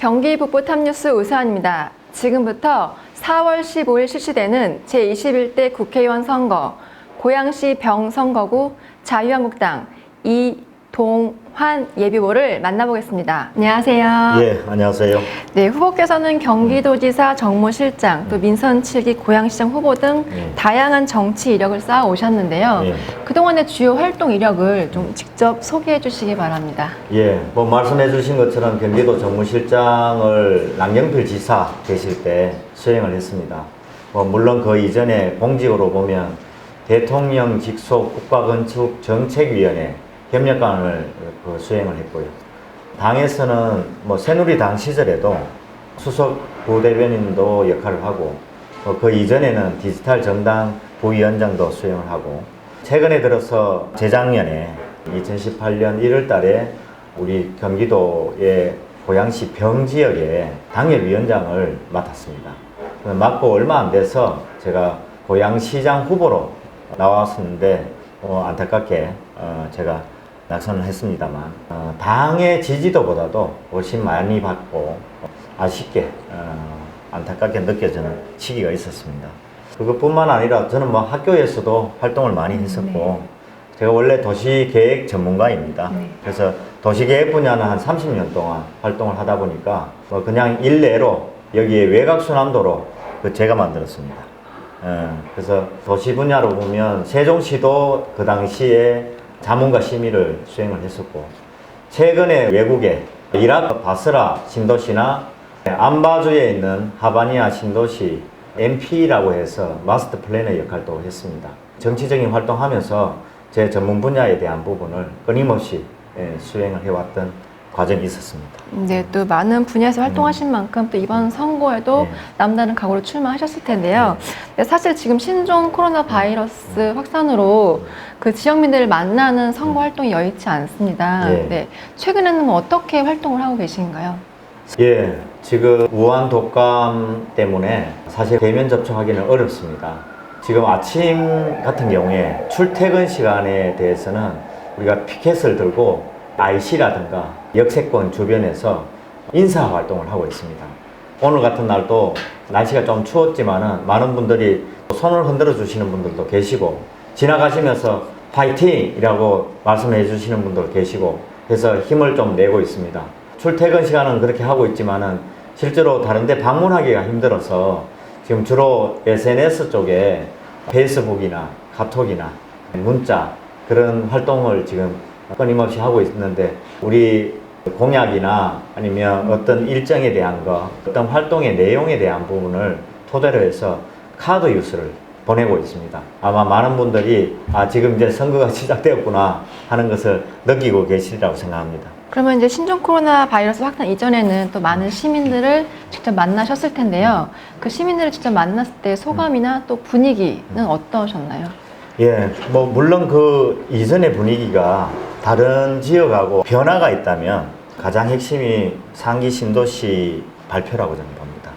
경기 북부 탑뉴스 우수환입니다. 지금부터 4월 15일 실시되는 제21대 국회의원 선거, 고양시 병선거구 자유한국당 이동환 예비후보를 만나보겠습니다. 안녕하세요. 예, 안녕하세요. 네, 후보께서는 경기도지사, 정무실장, 또 민선 7기 고양시장 후보 등 다양한 정치 이력을 쌓아 오셨는데요. 그동안의 주요 활동 이력을 좀 직접 소개해 주시기 바랍니다. 예, 뭐 말씀해 주신 것처럼 경기도 정무실장을 남경필 지사 계실 때 수행을 했습니다. 물론 그 이전에 공직으로 보면 대통령 직속 국가건축정책위원회 협력관을 수행을 했고요. 당에서는 새누리당 시절에도 수석 부대변인도 역할을 하고 그 이전에는 디지털 정당 부위원장도 수행을 하고 최근에 들어서 재작년에 2018년 1월 달에 우리 경기도의 고양시 병지역에 당협위원장을 맡았습니다. 맡고 얼마 안 돼서 제가 고양시장 후보로 나왔었는데 안타깝게 제가 낙선을 했습니다만 당의 지지도보다도 훨씬 많이 받고 아쉽게 안타깝게 느껴지는 시기가 있었습니다. 그것뿐만 아니라 저는 학교에서도 활동을 많이 했었고 제가 원래 도시계획 전문가입니다. 그래서 도시계획 분야는 한 30년 동안 활동을 하다 보니까 그냥 일례로 여기에 외곽순환도로 제가 만들었습니다. 그래서 도시 분야로 보면 세종시도 그 당시에 자문과 심의를 수행을 했었고 최근에 외국에 이라크 바스라 신도시나 안바주에 있는 하바니아 신도시 MP라고 해서 마스터 플래너 역할도 했습니다. 정치적인 활동하면서 제 전문 분야에 대한 부분을 끊임없이 수행을 해왔던 과정이 있었습니다. 네, 또 많은 분야에서 활동하신 만큼 또 이번 선거에도 남다른 각오로 출마하셨을 텐데요. 사실 지금 신종 코로나 바이러스 확산으로 그 지역민들을 만나는 선거 활동이 여의치 않습니다. 네, 최근에는 어떻게 활동을 하고 계신가요? 예, 지금 우한 독감 때문에 사실 대면 접촉하기는 어렵습니다. 지금 아침 같은 경우에 출퇴근 시간에 대해서는 우리가 피켓을 들고 IC라든가 역세권 주변에서 인사활동을 하고 있습니다. 오늘 같은 날도 날씨가 좀 추웠지만은 많은 분들이 손을 흔들어 주시는 분들도 계시고 지나가시면서 파이팅이라고 말씀해 주시는 분도 계시고 그래서 힘을 좀 내고 있습니다. 출퇴근 시간은 그렇게 하고 있지만은 실제로 다른 데 방문하기가 힘들어서 지금 주로 SNS 쪽에 페이스북이나 카톡이나 문자 그런 활동을 지금 끊임없이 하고 있는데 우리 공약이나 아니면 어떤 일정에 대한 거, 어떤 활동의 내용에 대한 부분을 토대로 해서 카드 뉴스를 보내고 있습니다. 아마 많은 분들이 지금 이제 선거가 시작되었구나 하는 것을 느끼고 계시리라고 생각합니다. 그러면 이제 신종 코로나 바이러스 확산 이전에는 또 많은 시민들을 직접 만나셨을 텐데요. 그 시민들을 직접 만났을 때 소감이나 또 분위기는 어떠셨나요? 예, 물론 그 이전의 분위기가 다른 지역하고 변화가 있다면 가장 핵심이 상기 신도시 발표라고 저는 봅니다.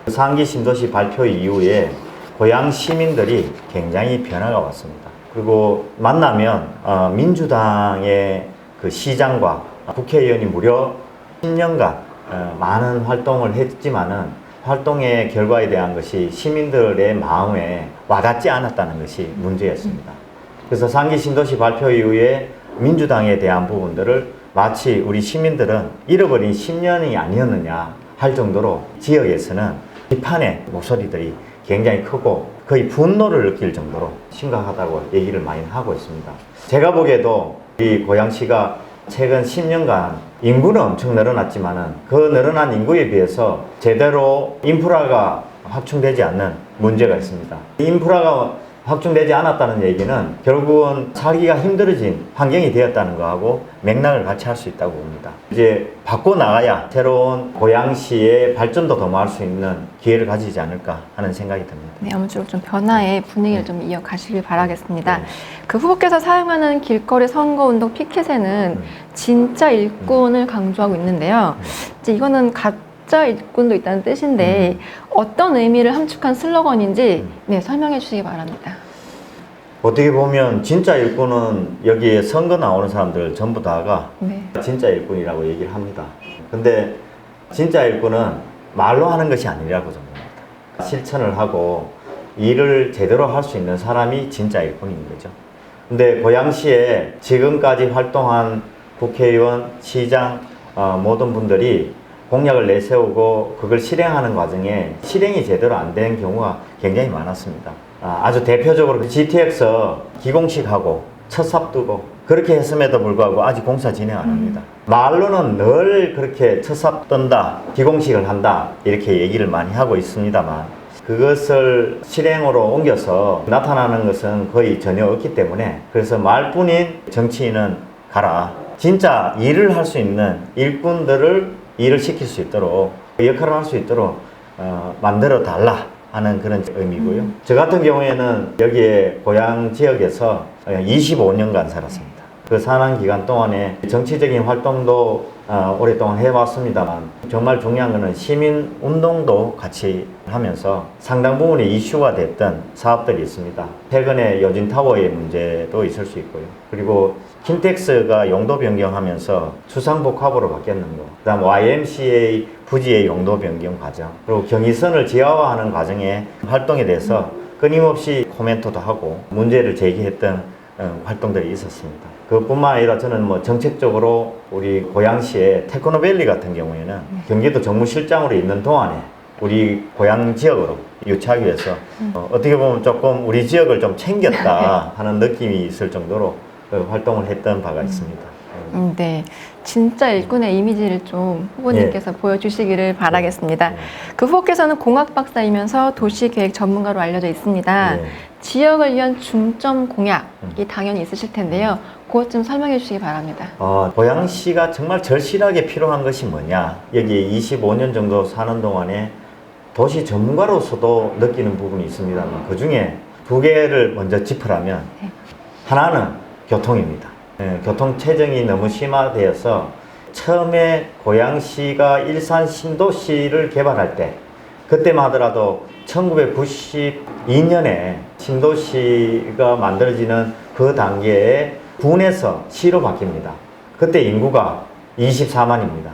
상기 신도시 발표 이후에 고양 시민들이 굉장히 변화가 왔습니다. 그리고 만나면 민주당의 그 시장과 국회의원이 무려 10년간 많은 활동을 했지만은 활동의 결과에 대한 것이 시민들의 마음에 와닿지 않았다는 것이 문제였습니다. 그래서 상기 신도시 발표 이후에 민주당에 대한 부분들을 마치 우리 시민들은 잃어버린 10년이 아니었느냐 할 정도로 지역에서는 비판의 목소리들이 굉장히 크고 거의 분노를 느낄 정도로 심각하다고 얘기를 많이 하고 있습니다. 제가 보기에도 우리 고양시가 최근 10년간 인구는 엄청 늘어났지만은 그 늘어난 인구에 비해서 제대로 인프라가 확충되지 않는 문제가 있습니다. 인프라가 확충되지 않았다는 얘기는 결국은 살기가 힘들어진 환경이 되었다는 거하고 맥락을 같이 할 수 있다고 봅니다. 이제 바꿔나가야 새로운 고양시의 발전도 도모할 수 있는 기회를 가지지 않을까 하는 생각이 듭니다. 네, 아무쪼록 좀 변화의 분위기를 좀 이어가시길 바라겠습니다. 그 후보께서 사용하는 길거리 선거운동 피켓에는 진짜 일꾼을 강조하고 있는데요. 이제 이거는 가짜 일꾼도 있다는 뜻인데 어떤 의미를 함축한 슬로건인지 설명해 주시기 바랍니다. 어떻게 보면 진짜 일꾼은 여기에 선거 나오는 사람들 전부 다가 진짜 일꾼이라고 얘기를 합니다. 근데 진짜 일꾼은 말로 하는 것이 아니라고 생각합니다. 실천을 하고 일을 제대로 할 수 있는 사람이 진짜 일꾼인 거죠. 근데 고양시에 지금까지 활동한 국회의원, 시장, 모든 분들이 공약을 내세우고 그걸 실행하는 과정에 실행이 제대로 안 된 경우가 굉장히 많았습니다. 아주 대표적으로 GTX 기공식하고 첫 삽 뜨고 그렇게 했음에도 불구하고 아직 공사 진행 안 합니다. 말로는 늘 그렇게 첫 삽 뜬다, 기공식을 한다 이렇게 얘기를 많이 하고 있습니다만 그것을 실행으로 옮겨서 나타나는 것은 거의 전혀 없기 때문에 그래서 말뿐인 정치인은 가라. 진짜 일을 할 수 있는 일꾼들을 일을 시킬 수 있도록 역할을 할 수 있도록 만들어 달라 하는 그런 의미고요. 저 같은 경우에는 여기에 고향 지역에서 25년간 살았습니다. 그 사는 기간 동안에 정치적인 활동도 오랫동안 해왔습니다만 정말 중요한 것은 시민 운동도 같이 하면서 상당 부분의 이슈가 됐던 사업들이 있습니다. 최근에 여진타워의 문제도 있을 수 있고요. 그리고 킨텍스가 용도 변경하면서 수상복합으로 바뀌었는 거, 그 다음 YMCA 부지의 용도 변경 과정, 그리고 경의선을 지하화하는 과정의 활동에 대해서 끊임없이 코멘트도 하고 문제를 제기했던 활동들이 있었습니다. 그뿐만 아니라 저는 뭐 정책적으로 우리 고양시의 테크노밸리 같은 경우에는 경기도 정무실장으로 있는 동안에 우리 고향 지역으로 유치하기 위해서 어떻게 보면 조금 우리 지역을 좀 챙겼다 하는 느낌이 있을 정도로 활동을 했던 바가 있습니다. 네, 진짜 일꾼의 이미지를 좀 후보님께서 보여주시기를 바라겠습니다. 그 후보께서는 공학 박사이면서 도시계획 전문가로 알려져 있습니다. 지역을 위한 중점 공약이 당연히 있으실 텐데요. 그것 좀 설명해 주시기 바랍니다. 고양시가 정말 절실하게 필요한 것이 뭐냐. 여기 25년 정도 사는 동안에 도시 전문가로서도 느끼는 부분이 있습니다만 그 중에 두 개를 먼저 짚으라면 하나는 교통입니다. 교통 체증이 너무 심화되어서 처음에 고양시가 일산 신도시를 개발할 때 그때만 하더라도 1992년에 신도시가 만들어지는 그 단계에 군에서 시로 바뀝니다. 그때 인구가 24만입니다.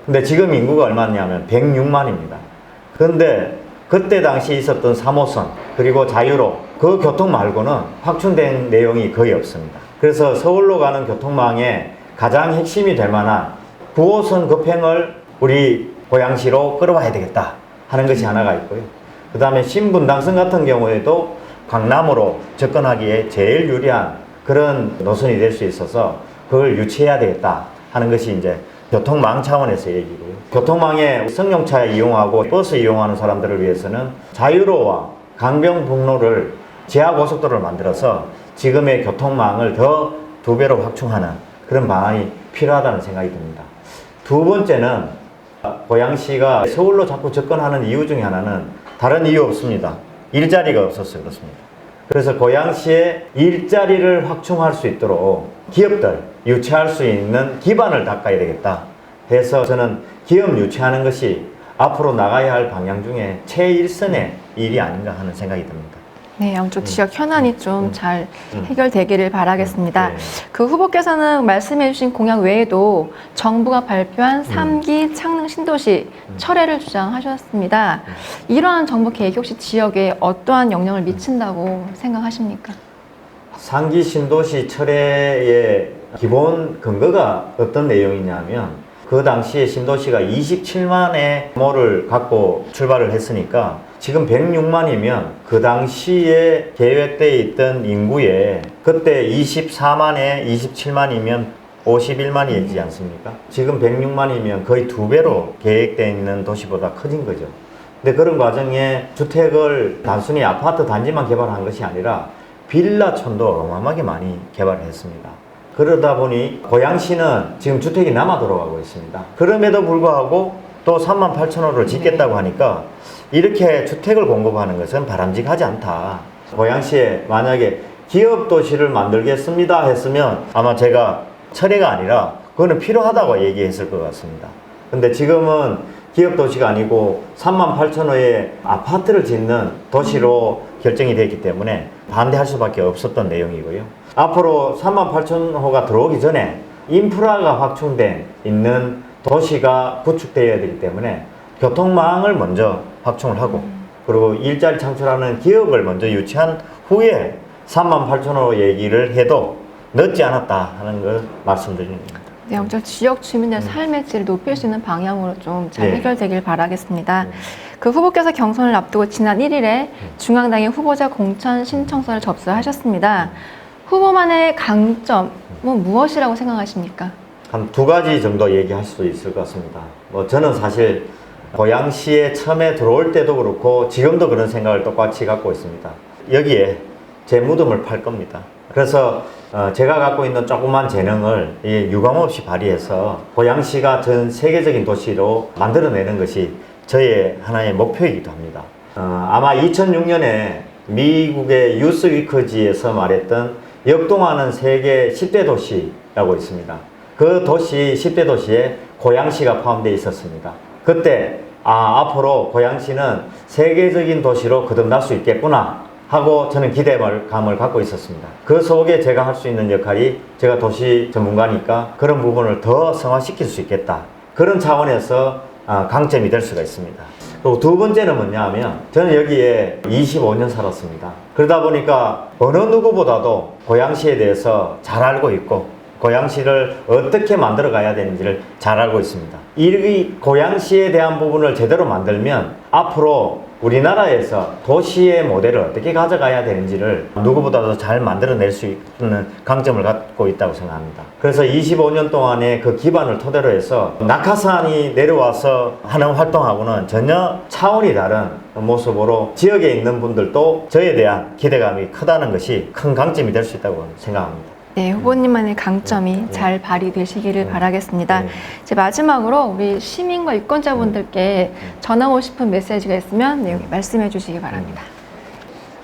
근데 지금 인구가 얼마냐면 106만입니다. 그런데 그때 당시 있었던 3호선 그리고 자유로 그 교통 말고는 확충된 내용이 거의 없습니다. 그래서 서울로 가는 교통망의 가장 핵심이 될 만한 9호선 급행을 우리 고양시로 끌어와야 되겠다 하는 것이 하나가 있고요. 그 다음에 신분당선 같은 경우에도 강남으로 접근하기에 제일 유리한 그런 노선이 될 수 있어서 그걸 유치해야 되겠다 하는 것이 이제 교통망 차원에서 얘기고요. 교통망에 승용차 이용하고 버스 이용하는 사람들을 위해서는 자유로와 강변북로를 지하고속도로를 만들어서 지금의 교통망을 더 2배로 확충하는 그런 방안이 필요하다는 생각이 듭니다. 두 번째는 고양시가 서울로 자꾸 접근하는 이유 중에 하나는 다른 이유 없습니다. 일자리가 없어서 그렇습니다. 그래서 고양시에 일자리를 확충할 수 있도록 기업들 유치할 수 있는 기반을 닦아야 되겠다 해서 저는 기업 유치하는 것이 앞으로 나가야 할 방향 중에 최일선의 일이 아닌가 하는 생각이 듭니다. 네, 양쪽 지역 현안이 좀 잘 해결되기를 바라겠습니다. 그 후보께서는 말씀해주신 공약 외에도 정부가 발표한 3기 창릉 신도시 철회를 주장하셨습니다. 이러한 정부 계획이 혹시 지역에 어떠한 영향을 미친다고 생각하십니까? 3기 신도시 철회의 기본 근거가 어떤 내용이냐면 그 당시에 신도시가 27만의 규모를 갖고 출발을 했으니까 지금 106만이면 그 당시에 계획되어 있던 인구에 그때 24만에 27만이면 51만이지 않습니까? 지금 106만이면 거의 2배로 계획되어 있는 도시보다 커진 거죠. 근데 그런 과정에 주택을 단순히 아파트 단지만 개발한 것이 아니라 빌라촌도 어마어마하게 많이 개발을 했습니다. 그러다 보니 고양시는 지금 주택이 남아 돌아가고 있습니다. 그럼에도 불구하고 또 38,000호를 짓겠다고 하니까 이렇게 주택을 공급하는 것은 바람직하지 않다. 고양시에 만약에 기업도시를 만들겠습니다 했으면 아마 제가 철회가 아니라 그거는 필요하다고 얘기했을 것 같습니다. 근데 지금은 기업도시가 아니고 38,000호의 아파트를 짓는 도시로 결정이 됐기 때문에 반대할 수밖에 없었던 내용이고요. 앞으로 38,000호가 들어오기 전에 인프라가 확충된 있는 도시가 구축되어야 되기 때문에 교통망을 먼저 확충을 하고 그리고 일자리 창출하는 기업을 먼저 유치한 후에 38,000호 얘기를 해도 늦지 않았다 하는 걸 말씀드리는 겁니다. 네, 먼저 지역 주민의 삶의 질을 높일 수 있는 방향으로 좀 잘 네. 해결되길 바라겠습니다. 그 후보께서 경선을 앞두고 지난 1일에 중앙당의 후보자 공천 신청서를 접수하셨습니다. 후보만의 강점은 무엇이라고 생각하십니까? 한 두 가지 정도 얘기할 수 있을 것 같습니다. 저는 사실 고양시에 처음에 들어올 때도 그렇고 지금도 그런 생각을 똑같이 갖고 있습니다. 여기에 제 무덤을 팔 겁니다. 그래서 제가 갖고 있는 조그만 재능을 유감없이 발휘해서 고양시가 전 세계적인 도시로 만들어내는 것이 저의 하나의 목표이기도 합니다. 아마 2006년에 미국의 유스위크지에서 말했던 역동하는 세계 10대 도시라고 있습니다. 그 도시 10대 도시에 고양시가 포함되어 있었습니다. 그때 앞으로 고양시는 세계적인 도시로 거듭날 수 있겠구나 하고 저는 기대감을 갖고 있었습니다. 그 속에 제가 할 수 있는 역할이 제가 도시 전문가니까 그런 부분을 더 성화시킬 수 있겠다. 그런 차원에서 강점이 될 수가 있습니다. 그리고 두 번째는 뭐냐면 저는 여기에 25년 살았습니다. 그러다 보니까 어느 누구보다도 고양시에 대해서 잘 알고 있고 고양시를 어떻게 만들어 가야 되는지를 잘 알고 있습니다. 이 고양시에 대한 부분을 제대로 만들면 앞으로 우리나라에서 도시의 모델을 어떻게 가져가야 되는지를 누구보다도 잘 만들어낼 수 있는 강점을 갖고 있다고 생각합니다. 그래서 25년 동안의 그 기반을 토대로 해서 낙하산이 내려와서 하는 활동하고는 전혀 차원이 다른 모습으로 지역에 있는 분들도 저에 대한 기대감이 크다는 것이 큰 강점이 될 수 있다고 생각합니다. 네, 후보님만의 강점이 잘 발휘되시기를 바라겠습니다. 이제 마지막으로 우리 시민과 유권자분들께 전하고 싶은 메시지가 있으면 여기 말씀해 주시기 바랍니다.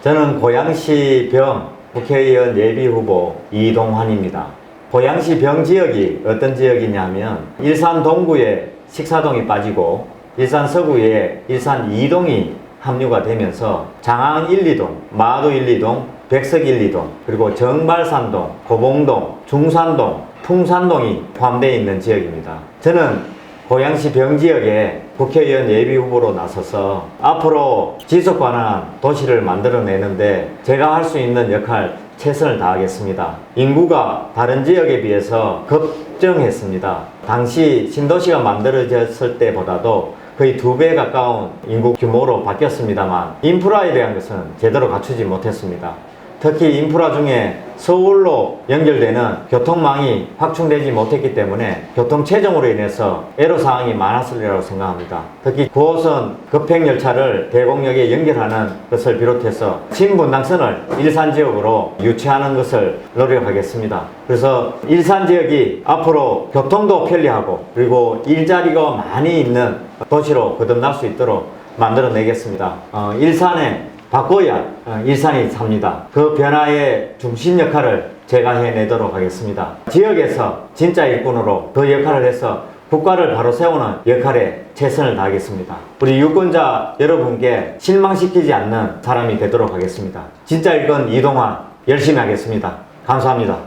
저는 고양시 병 국회의원 예비후보 이동환입니다. 고양시 병 지역이 어떤 지역이냐면 일산 동구에 식사동이 빠지고 일산 서구에 일산 2동이 합류가 되면서 장항 1, 2동, 마도 1, 2동, 백석 1, 2동, 그리고 정발산동, 고봉동, 중산동, 풍산동이 포함되어 있는 지역입니다. 저는 고양시 병지역에 국회의원 예비후보로 나서서 앞으로 지속 가능한 도시를 만들어내는데 제가 할 수 있는 역할 최선을 다하겠습니다. 인구가 다른 지역에 비해서 급증했습니다. 당시 신도시가 만들어졌을 때보다도 거의 2배 가까운 인구 규모로 바뀌었습니다만 인프라에 대한 것은 제대로 갖추지 못했습니다. 특히 인프라 중에 서울로 연결되는 교통망이 확충되지 못했기 때문에 교통체증으로 인해서 애로사항이 많았을 거라고 생각합니다. 특히 9호선 급행열차를 대곡역에 연결하는 것을 비롯해서 신분당선을 일산 지역으로 유치하는 것을 노력하겠습니다. 그래서 일산 지역이 앞으로 교통도 편리하고 그리고 일자리가 많이 있는 도시로 거듭날 수 있도록 만들어내겠습니다. 일산에 바꿔야 일산이 삽니다. 그 변화의 중심 역할을 제가 해내도록 하겠습니다. 지역에서 진짜 일꾼으로 그 역할을 해서 국가를 바로 세우는 역할에 최선을 다하겠습니다. 우리 유권자 여러분께 실망시키지 않는 사람이 되도록 하겠습니다. 진짜 일꾼 이동환 열심히 하겠습니다. 감사합니다.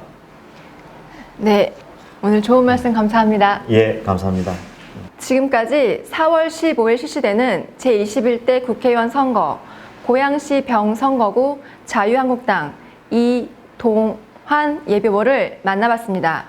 네, 오늘 좋은 말씀 감사합니다. 예, 감사합니다. 지금까지 4월 15일 실시되는 제21대 국회의원 선거 고양시 병선거구 자유한국당 이동환 예비후보를 만나봤습니다.